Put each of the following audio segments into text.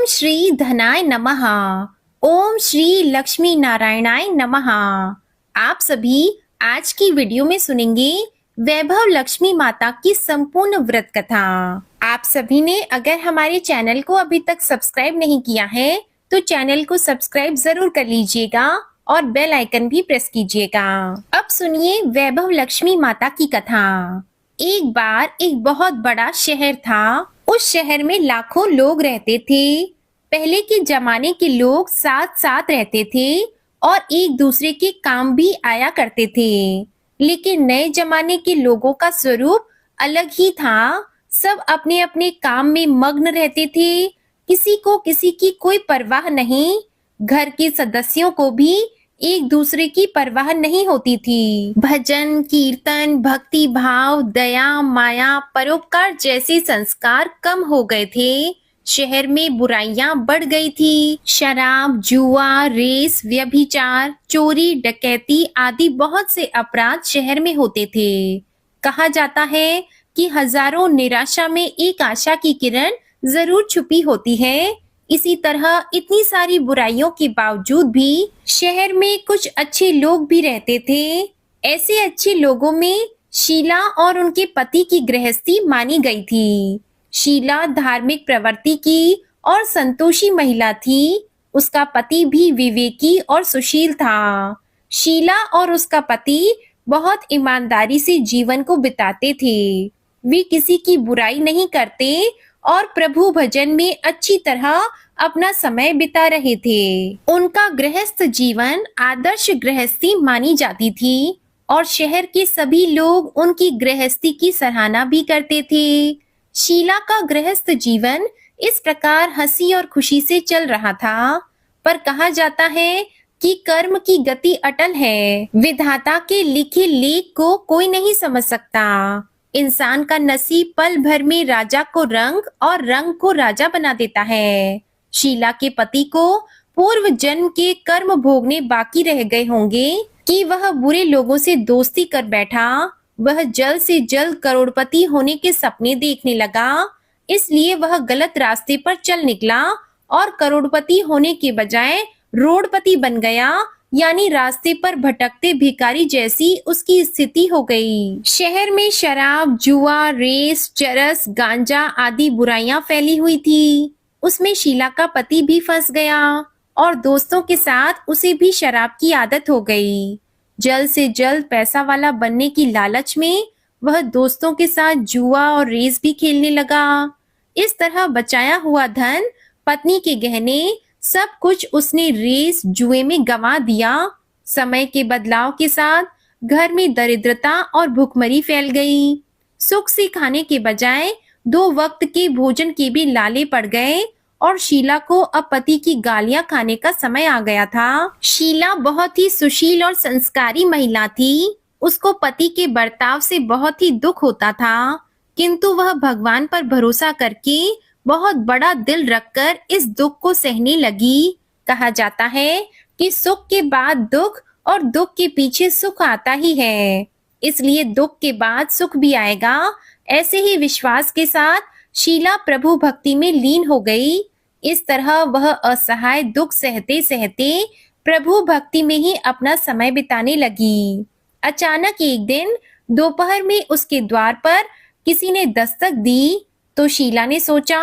श्री धनाय नमः। ओम श्री लक्ष्मी नारायणाय नमः। आप सभी आज की वीडियो में सुनेंगे वैभव लक्ष्मी माता की संपूर्ण व्रत कथा। आप सभी ने अगर हमारे चैनल को अभी तक सब्सक्राइब नहीं किया है तो चैनल को सब्सक्राइब जरूर कर लीजिएगा और बेल आइकन भी प्रेस कीजिएगा। अब सुनिए वैभव लक्ष्मी माता की कथा। एक बार एक बहुत बड़ा शहर था। उस शहर में लाखों लोग रहते थे। पहले के जमाने के लोग साथ साथ रहते थे और एक दूसरे के काम भी आया करते थे। लेकिन नए जमाने के लोगों का स्वरूप अलग ही था। सब अपने अपने काम में मग्न रहते थे। किसी को किसी की कोई परवाह नहीं। घर के सदस्यों को भी एक दूसरे की परवाह नहीं होती थी। भजन, कीर्तन, भक्ति भाव, दया, माया, परोपकार जैसे संस्कार कम हो गए थे। शहर में बुराइयां बढ़ गई थी। शराब, जुआ, रेस, व्यभिचार, चोरी, डकैती आदि बहुत से अपराध शहर में होते थे। कहा जाता है कि हजारों निराशा में एक आशा की किरण जरूर छुपी होती है। इसी तरह इतनी सारी बुराइयों के बावजूद भी शहर में कुछ अच्छे लोग भी रहते थे। ऐसे अच्छे लोगों में शीला और उनके पति की गृहस्थी मानी गई थी। शीला धार्मिक प्रवृत्ति की और संतोषी महिला थी। उसका पति भी विवेकी और सुशील था। शीला और उसका पति बहुत ईमानदारी से जीवन को बिताते थे। वे किसी की बुराई नहीं करते और प्रभु भजन में अच्छी तरह अपना समय बिता रहे थे। उनका गृहस्थ जीवन आदर्श गृहस्थी मानी जाती थी और शहर के सभी लोग उनकी गृहस्थी की सराहना भी करते थे। शीला का गृहस्थ जीवन इस प्रकार हंसी और खुशी से चल रहा था। पर कहा जाता है कि कर्म की गति अटल है। विधाता के लिखे लेख को कोई नहीं समझ सकता। इंसान का नसीब पल भर में राजा को रंग और रंग को राजा बना देता है। शीला के पति को पूर्व जन्म के कर्म भोगने बाकी रह गए होंगे कि वह बुरे लोगों से दोस्ती कर बैठा। वह जल्द से जल्द करोड़पति होने के सपने देखने लगा। इसलिए वह गलत रास्ते पर चल निकला और करोड़पति होने के बजाय रोडपति बन गया, यानी रास्ते पर भटकते भिखारी जैसी उसकी स्थिति हो गई। शहर में शराब, जुआ, रेस, चरस, गांजा आदि बुराइयां फैली हुई थी। उसमें शीला का पति भी फंस गया और दोस्तों के साथ उसे भी शराब की आदत हो गई। जल्द से जल्द पैसा वाला बनने की लालच में वह दोस्तों के साथ जुआ और रेस भी खेलने लगा। इस तरह बचाया हुआ धन, पत्नी के गहने, सब कुछ उसने रेस जुए में गंवा दिया। समय के बदलाव के साथ घर में दरिद्रता और भूखमरी फैल गई। सुख से खाने के बजाय 2 वक्त के भोजन के भी लाले पड़ गए और शीला को अब पति की गालियां खाने का समय आ गया था। शीला बहुत ही सुशील और संस्कारी महिला थी। उसको पति के बर्ताव से बहुत ही दुख होता था, किंतु वह भगवान पर भरोसा करके बहुत बड़ा दिल रखकर इस दुख को सहने लगी। कहा जाता है कि सुख के बाद दुख और दुख के पीछे सुख आता ही है, इसलिए दुख के बाद सुख भी आएगा। ऐसे ही विश्वास के साथ शीला प्रभु भक्ति में लीन हो गई। इस तरह वह असहाय दुख सहते सहते प्रभु भक्ति में ही अपना समय बिताने लगी। अचानक एक दिन दोपहर में उसके द्वार पर किसी ने दस्तक दी तो शीला ने सोचा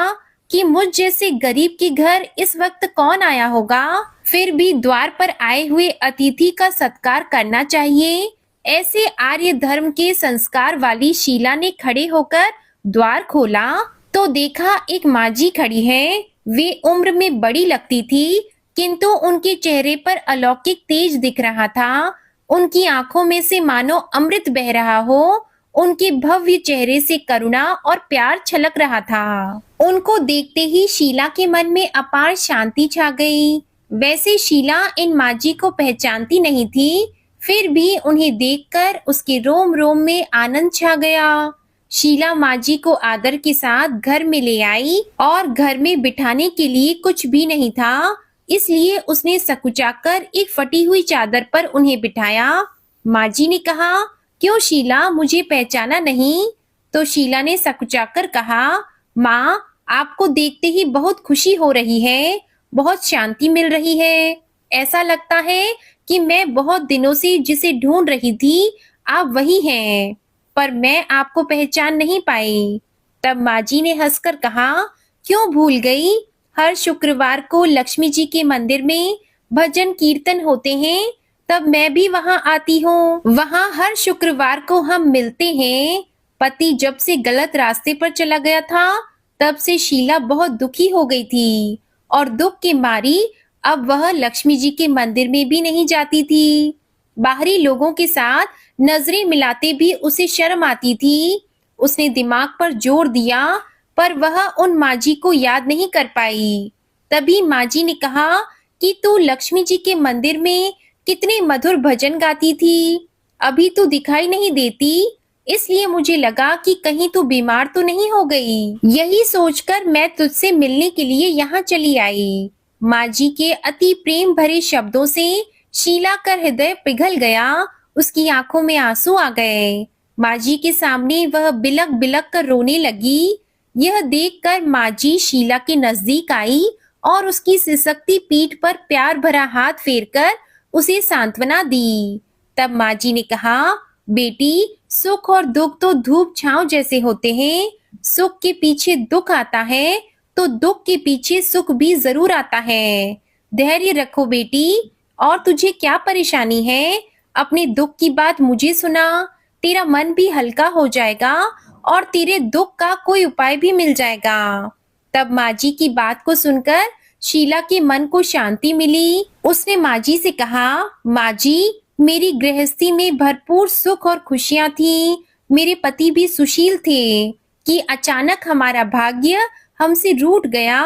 कि मुझ जैसे गरीब के घर इस वक्त कौन आया होगा। फिर भी द्वार पर आए हुए अतिथि का सत्कार करना चाहिए। ऐसे आर्य धर्म के संस्कार वाली शीला ने खड़े होकर द्वार खोला तो देखा एक माजी खड़ी है। वे उम्र में बड़ी लगती थी, किंतु उनके चेहरे पर अलौकिक तेज दिख रहा था। उनकी आंखों में से मानो अमृत बह रहा हो। उनके भव्य चेहरे से करुणा और प्यार छलक रहा था। उनको देखते ही शीला के मन में अपार शांति छा गई। वैसे शीला इन माजी को पहचानती नहीं थी, फिर भी उन्हें देखकर उसके रोम रोम में आनंद छा गया। शीला माजी को आदर के साथ घर में ले आई और घर में बिठाने के लिए कुछ भी नहीं था, इसलिए उसने सकुचाकर एक फटी हुई चादर पर उन्हें बिठाया। माजी ने कहा, क्यों शीला, मुझे पहचाना नहीं? तो शीला ने सकुचाकर कहा, माँ, आपको देखते ही बहुत खुशी हो रही है, बहुत शांति मिल रही है। ऐसा लगता है कि मैं बहुत दिनों से जिसे ढूंढ रही थी, आप वही हैं, पर मैं आपको पहचान नहीं पाई। तब माँ जी ने हंसकर कहा, क्यों भूल गई? हर शुक्रवार को लक्ष्मी जी के मंदिर में भजन कीर्तन होते हैं, तब मैं भी वहां आती हूँ। वहां हर शुक्रवार को हम मिलते हैं। पति जब से गलत रास्ते पर चला गया था, तब से शीला बहुत दुखी हो गई थी और दुख के मारी अब वह लक्ष्मी जी के मंदिर में भी नहीं जाती थी। बाहरी लोगों के साथ नजरें मिलाते भी उसे शर्म आती थी। उसने दिमाग पर जोर दिया, पर वह उन माँ जी को याद नहीं कर पाई। तभी माँ जी ने कहा कि तू लक्ष्मी जी के मंदिर में कितने मधुर भजन गाती थी, अभी तू दिखाई नहीं देती, इसलिए मुझे लगा कि कहीं तू बीमार तो नहीं हो गई। यही सोचकर मैं तुझसे मिलने के लिए यहाँ चली आई। माँ जी के अति प्रेम भरे शब्दों से शीला का हृदय पिघल गया, उसकी आंखों में आंसू आ गए। माँ जी के सामने वह बिलक बिलक कर रोने लगी। यह देखकर माँ जी शीला के नजदीक आई और उसकी सिसकती पीठ पर प्यार भरा हाथ फेरकर उसे सांत्वना दी। तब माँ जी ने कहा, बेटी, सुख और दुख तो धूप छांव जैसे होते हैं। सुख के पीछे दुख आता है तो दुख के पीछे सुख भी जरूर आता है। धैर्य रखो बेटी। और तुझे क्या परेशानी है? अपने दुख की बात मुझे सुना, तेरा मन भी हल्का हो जाएगा और तेरे दुख का कोई उपाय भी मिल जाएगा। तब माँ जी की बात को सुनकर शीला के मन को शांति मिली। उसने माँ जी से कहा, माँ जी, मेरी गृहस्थी में भरपूर सुख और खुशियां थी। मेरे पति भी सुशील थे कि अचानक हमारा भाग्य हमसे रूठ गया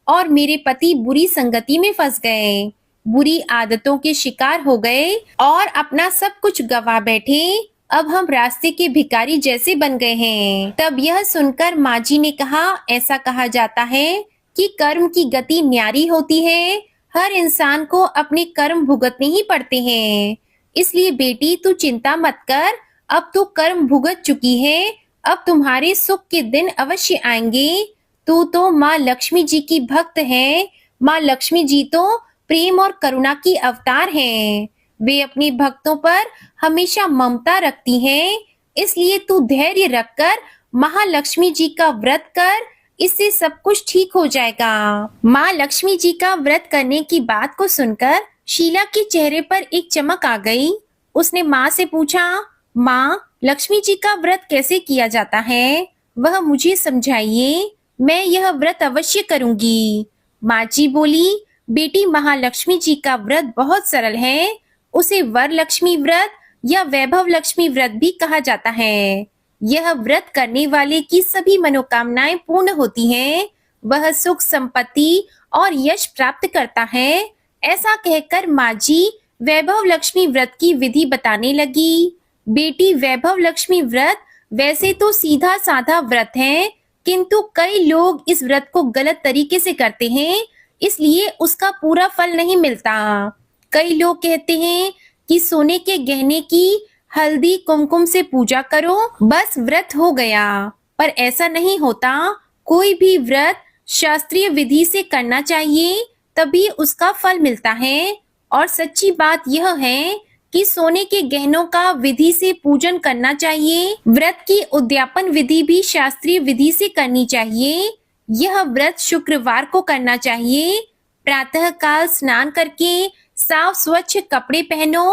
और मेरे पति बुरी संगति में फंस गए, बुरी आदतों के शिकार हो गए और अपना सब कुछ गवा बैठे। अब हम रास्ते के भिखारी जैसे बन गए हैं। तब यह सुनकर माँ जी ने कहा, ऐसा कहा जाता है कि कर्म की गति न्यारी होती है। हर इंसान को अपने कर्म भुगतने ही पड़ते हैं। इसलिए बेटी, तू चिंता मत कर, अब तू कर्म भुगत चुकी है, अब तुम्हारे सुख के दिन अवश्य आएंगे। तू तो माँ लक्ष्मी जी की भक्त है। माँ लक्ष्मी जी तो प्रेम और करुणा की अवतार हैं। वे अपने भक्तों पर हमेशा ममता रखती हैं। इसलिए तू धैर्य रखकर महालक्ष्मी जी का व्रत कर, इससे सब कुछ ठीक हो जाएगा। माँ लक्ष्मी जी का व्रत करने की बात को सुनकर शीला के चेहरे पर एक चमक आ गई। उसने माँ से पूछा, माँ, लक्ष्मी जी का व्रत कैसे किया जाता है? वह मुझे समझाइए, मैं यह व्रत अवश्य करूंगी। माँ जी बोली, बेटी, महालक्ष्मी जी का व्रत बहुत सरल है। उसे वर लक्ष्मी व्रत या वैभव लक्ष्मी व्रत भी कहा जाता है। यह व्रत करने वाले की सभी मनोकामनाएं पूर्ण होती हैं। वह सुख, संपत्ति और यश प्राप्त करता है। ऐसा कहकर माँ जी वैभव लक्ष्मी व्रत की विधि बताने लगी। बेटी, वैभव लक्ष्मी व्रत वैसे तो सीधा साधा व्रत है, किंतु कई लोग इस व्रत को गलत तरीके से करते हैं, इसलिए उसका पूरा फल नहीं मिलता। कई लोग कहते हैं कि सोने के गहने की हल्दी कुमकुम से पूजा करो, बस व्रत हो गया, पर ऐसा नहीं होता। कोई भी व्रत शास्त्रीय विधि से करना चाहिए, तभी उसका फल मिलता है। और सच्ची बात यह है कि सोने के गहनों का विधि से पूजन करना चाहिए। व्रत की उद्यापन विधि भी शास्त्रीय विधि से करनी चाहिए। यह व्रत शुक्रवार को करना चाहिए। प्रातः काल स्नान करके साफ स्वच्छ कपड़े पहनो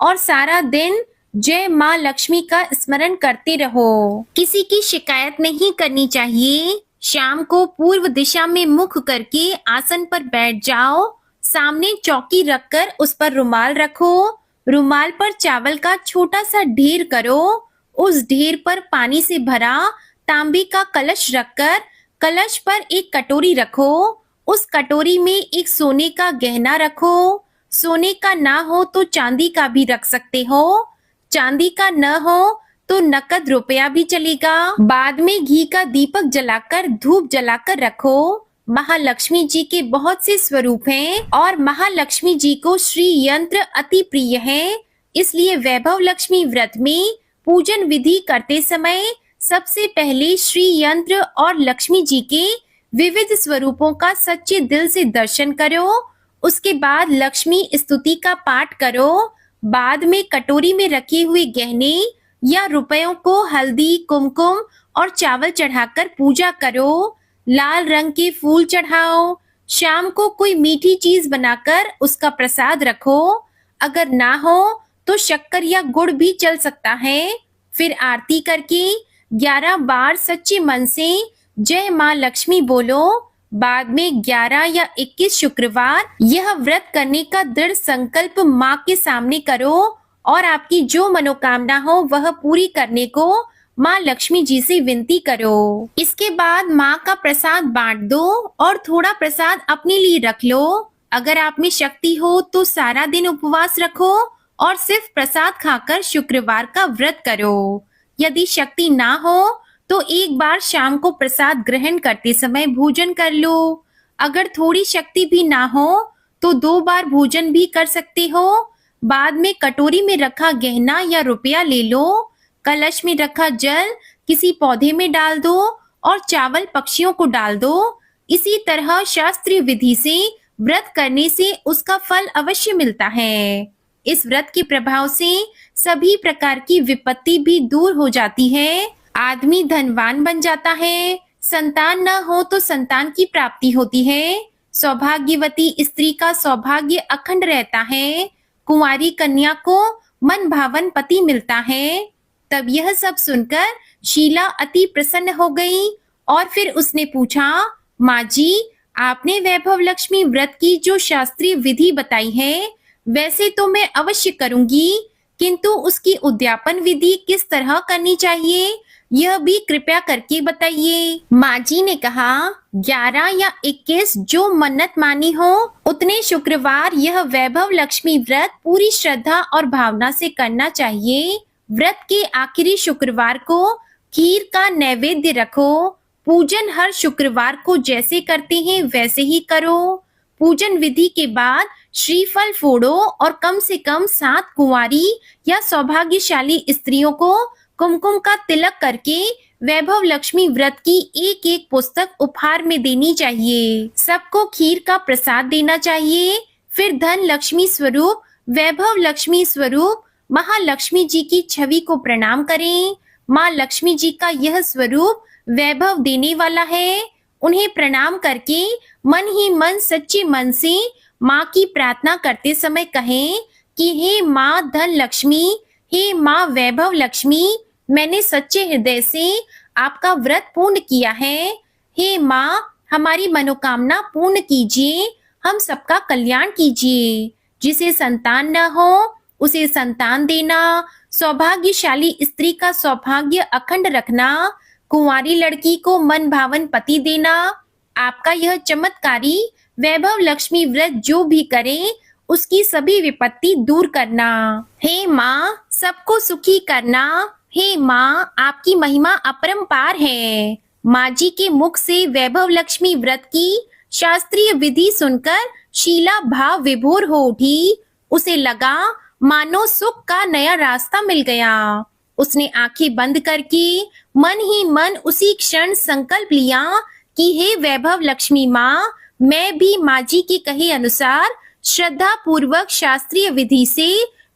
और सारा दिन जय माँ लक्ष्मी का स्मरण करते रहो। किसी की शिकायत नहीं करनी चाहिए। शाम को पूर्व दिशा में मुख करके आसन पर बैठ जाओ। सामने चौकी रखकर उस पर रुमाल रखो। रुमाल पर चावल का छोटा सा ढेर करो। उस ढेर पर पानी से भरा तांबे का कलश रखकर कलश पर एक कटोरी रखो। उस कटोरी में एक सोने का गहना रखो। सोने का ना हो तो चांदी का भी रख सकते हो। चांदी का न हो तो नकद रुपया भी चलेगा। बाद में घी का दीपक जलाकर धूप जलाकर रखो। महालक्ष्मी जी के बहुत से स्वरूप हैं और महालक्ष्मी जी को श्री यंत्र अति प्रिय है। इसलिए वैभव लक्ष्मी व्रत में पूजन विधि करते समय सबसे पहले श्री यंत्र और लक्ष्मी जी के विविध स्वरूपों का सच्चे दिल से दर्शन करो। उसके बाद लक्ष्मी स्तुति का पाठ करो। बाद में कटोरी में रखे हुए गहने या रुपयों को हल्दी, कुमकुम और चावल चढ़ाकर पूजा करो। लाल रंग के फूल चढ़ाओ। शाम को कोई मीठी चीज बनाकर उसका प्रसाद रखो। अगर ना हो तो शक्कर या गुड़ भी चल सकता है। फिर आरती करके 11 बार सच्चे मन से जय माँ लक्ष्मी बोलो। बाद में 11 या 21 शुक्रवार यह व्रत करने का दृढ़ संकल्प माँ के सामने करो और आपकी जो मनोकामना हो वह पूरी करने को माँ लक्ष्मी जी से विनती करो। इसके बाद माँ का प्रसाद बांट दो और थोड़ा प्रसाद अपने लिए रख लो। अगर आप में शक्ति हो तो सारा दिन उपवास रखो और सिर्फ प्रसाद खाकर शुक्रवार का व्रत करो। यदि शक्ति ना हो तो एक बार शाम को प्रसाद ग्रहण करते समय भोजन कर लो। अगर थोड़ी शक्ति भी ना हो तो 2 बार भोजन भी कर सकते हो। बाद में कटोरी में रखा गहना या रुपया ले लो। कलश में रखा जल किसी पौधे में डाल दो और चावल पक्षियों को डाल दो। इसी तरह शास्त्रीय विधि से व्रत करने से उसका फल अवश्य मिलता है। इस व्रत के प्रभाव से सभी प्रकार की विपत्ति भी दूर हो जाती है। आदमी धनवान बन जाता है। संतान न हो तो संतान की प्राप्ति होती है। सौभाग्यवती स्त्री का सौभाग्य अखंड रहता है। कुंवारी कन्या को मन भावन पति मिलता है। तब यह सब सुनकर शीला अति प्रसन्न हो गई और फिर उसने पूछा, माँ जी, आपने वैभव लक्ष्मी व्रत की जो शास्त्रीय विधि बताई है वैसे तो मैं अवश्य करूंगी, किंतु उसकी उद्यापन विधि किस तरह करनी चाहिए यह भी कृपया करके बताइए। माँ जी ने कहा, 11 या 21 जो मन्नत मानी हो उतने शुक्रवार यह वैभव लक्ष्मी व्रत पूरी श्रद्धा और भावना से करना चाहिए। व्रत के आखिरी शुक्रवार को खीर का नैवेद्य रखो। पूजन हर शुक्रवार को जैसे करते हैं वैसे ही करो। पूजन विधि के बाद श्रीफल फोड़ो और कम से कम 7 कुंवारी या सौभाग्यशाली स्त्रियों को कुमकुम का तिलक करके वैभव लक्ष्मी व्रत की एक एक पुस्तक उपहार में देनी चाहिए। सबको खीर का प्रसाद देना चाहिए। फिर धन लक्ष्मी स्वरूप, वैभव लक्ष्मी स्वरूप महालक्ष्मी जी की छवि को प्रणाम करें। माँ लक्ष्मी जी का यह स्वरूप वैभव देने वाला है। उन्हें प्रणाम करके मन ही मन सच्चे मन से माँ की प्रार्थना करते समय कहें कि हे माँ धन लक्ष्मी, हे माँ वैभव लक्ष्मी, मैंने सच्चे हृदय से आपका व्रत पूर्ण किया है। हे माँ, हमारी मनोकामना पूर्ण कीजिए, हम सबका कल्याण कीजिए। जिसे संतान न हो उसे संतान देना, सौभाग्यशाली स्त्री का सौभाग्य अखंड रखना, कुंवारी लड़की को मन भावन पति देना। आपका यह चमत्कारी वैभव लक्ष्मी व्रत जो भी करे उसकी सभी विपत्ति दूर करना। हे माँ, सबको सुखी करना। हे माँ, आपकी महिमा अपरंपार है। माँ जी के मुख से वैभव लक्ष्मी व्रत की शास्त्रीय विधि सुनकर शीला भाव विभोर हो उठी। उसे लगा मानो सुख का नया रास्ता मिल गया। उसने आंखें बंद करके मन ही मन उसी क्षण संकल्प लिया कि हे वैभव लक्ष्मी माँ, मैं भी माँ जी के कहे अनुसार श्रद्धा पूर्वक शास्त्रीय विधि से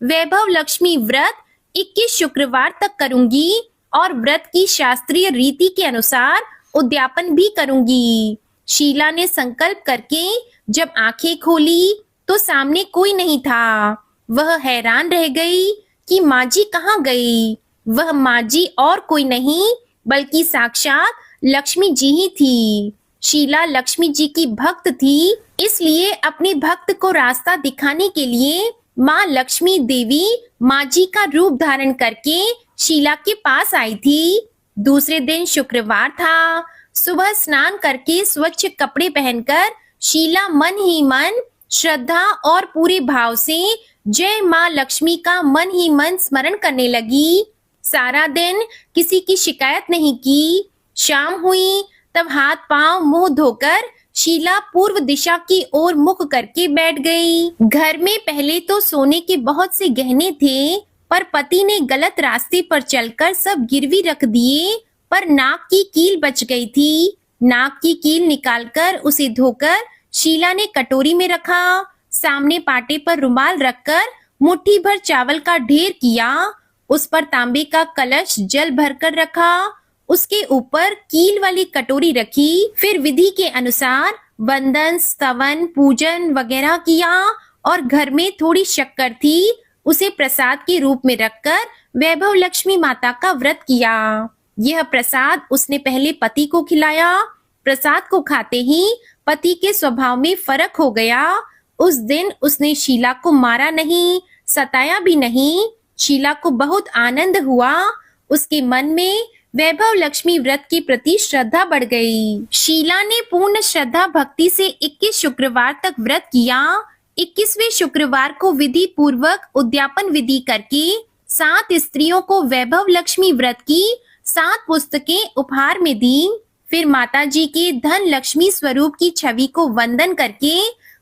वैभव लक्ष्मी व्रत 21 शुक्रवार तक करूंगी और व्रत की शास्त्रीय रीति के अनुसार उद्यापन भी करूंगी। शीला ने संकल्प करके जब आंखें खोली तो सामने कोई नहीं था। वह हैरान रह गई कि माँ जी कहाँ गई। वह माँ जी और कोई नहीं बल्कि साक्षात लक्ष्मी जी ही थी। शीला लक्ष्मी जी की भक्त थी, इसलिए अपने भक्त को रास्ता दिखाने के लिए माँ लक्ष्मी देवी माँ जी का रूप धारण करके शीला के पास आई थी। दूसरे दिन शुक्रवार था। सुबह स्नान करके स्वच्छ कपड़े पहनकर शीला मन ही मन श्रद्धा और पूरे भाव से जय माँ लक्ष्मी का मन ही मन स्मरण करने लगी। सारा दिन किसी की शिकायत नहीं की। शाम हुई तब हाथ पांव मुंह धोकर शीला पूर्व दिशा की ओर मुख करके बैठ गई। घर में पहले तो सोने के बहुत से गहने थे, पर पति ने गलत रास्ते पर चलकर सब गिरवी रख दिए, पर नाक की कील बच गई थी। नाक की कील निकालकर उसे धोकर शीला ने कटोरी में रखा। सामने पाटे पर रुमाल रखकर मुट्ठी भर चावल का ढेर किया। उस पर तांबे का कलश जल भरकर रखा। उसके ऊपर कील वाली कटोरी रखी। फिर विधि के अनुसार वंदन, स्तवन, पूजन वगैरह किया और घर में थोड़ी शक्कर थी, उसे प्रसाद के रूप में रखकर वैभव लक्ष्मी माता का व्रत किया। यह प्रसाद उसने पहले पति को खिलाया। प्रसाद को खाते ही पति के स्वभाव में फर्क हो गया। उस दिन उसने शीला को मारा नहीं, सताया भी नहीं। शीला को बहुत आनंद हुआ। उसके मन में वैभव लक्ष्मी व्रत के प्रति श्रद्धा बढ़ गई। शीला ने पूर्ण श्रद्धा भक्ति से 21 शुक्रवार तक व्रत किया। 21वें शुक्रवार को विधि पूर्वक उद्यापन विधि करके 7 स्त्रियों को वैभव लक्ष्मी व्रत की 7 पुस्तकें उपहार में दी। फिर माता जी के धन लक्ष्मी स्वरूप की छवि को वंदन करके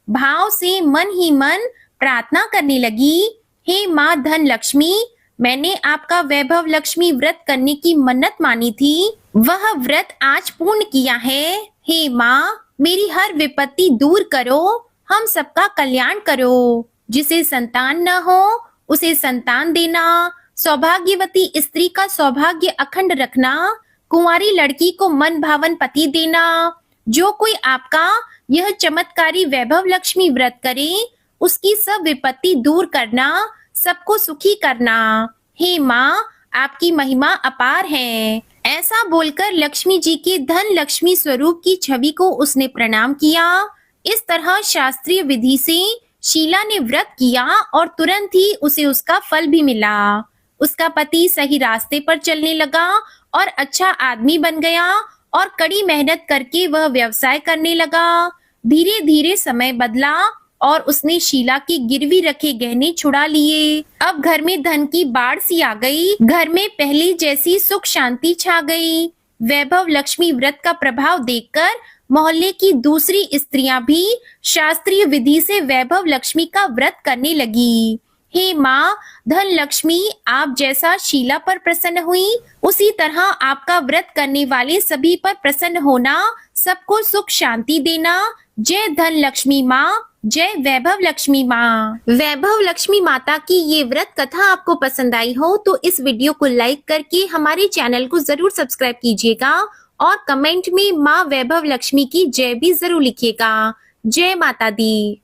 भाव से मन ही मन प्रार्थना करने लगी, हे माँ धन लक्ष्मी, मैंने आपका वैभव लक्ष्मी व्रत करने की मन्नत मानी थी, वह व्रत आज पूर्ण किया है। हे माँ, मेरी हर विपत्ति दूर करो, हम सबका कल्याण करो। जिसे संतान न हो उसे संतान देना, सौभाग्यवती स्त्री का सौभाग्य अखंड रखना, कुंवारी लड़की को मन भावन पति देना। जो कोई आपका यह चमत्कारी वैभव लक्ष्मी व्रत करे, उसकी सब विपत्ति दूर करना, सबको सुखी करना। हे माँ, आपकी महिमा अपार है। ऐसा बोलकर लक्ष्मी जी के धन लक्ष्मी स्वरूप की छवि को उसने प्रणाम किया। इस तरह शास्त्रीय विधि से शीला ने व्रत किया और तुरंत ही उसे उसका फल भी मिला। उसका पति सही रास्ते पर चलने लगा और अच्छा आदमी बन गया और कड़ी मेहनत करके वह व्यवसाय करने लगा। धीरे धीरे समय बदला और उसने शीला के गिरवी रखे गहने छुड़ा लिए। अब घर में धन की बाढ़ सी आ गई। घर में पहले जैसी सुख शांति छा गई। वैभव लक्ष्मी व्रत का प्रभाव देखकर मोहल्ले की दूसरी स्त्रियां भी शास्त्रीय विधि से वैभव लक्ष्मी का व्रत करने लगी। हे माँ धन लक्ष्मी, आप जैसा शीला पर प्रसन्न हुई, उसी तरह आपका व्रत करने वाले सभी पर प्रसन्न होना, सबको सुख शांति देना। जय धन लक्ष्मी माँ, जय वैभव लक्ष्मी माँ। वैभव लक्ष्मी माता की ये व्रत कथा आपको पसंद आई हो तो इस वीडियो को लाइक करके हमारे चैनल को जरूर सब्सक्राइब कीजिएगा और कमेंट में माँ वैभव लक्ष्मी की जय भी जरूर लिखिएगा। जय माता दी।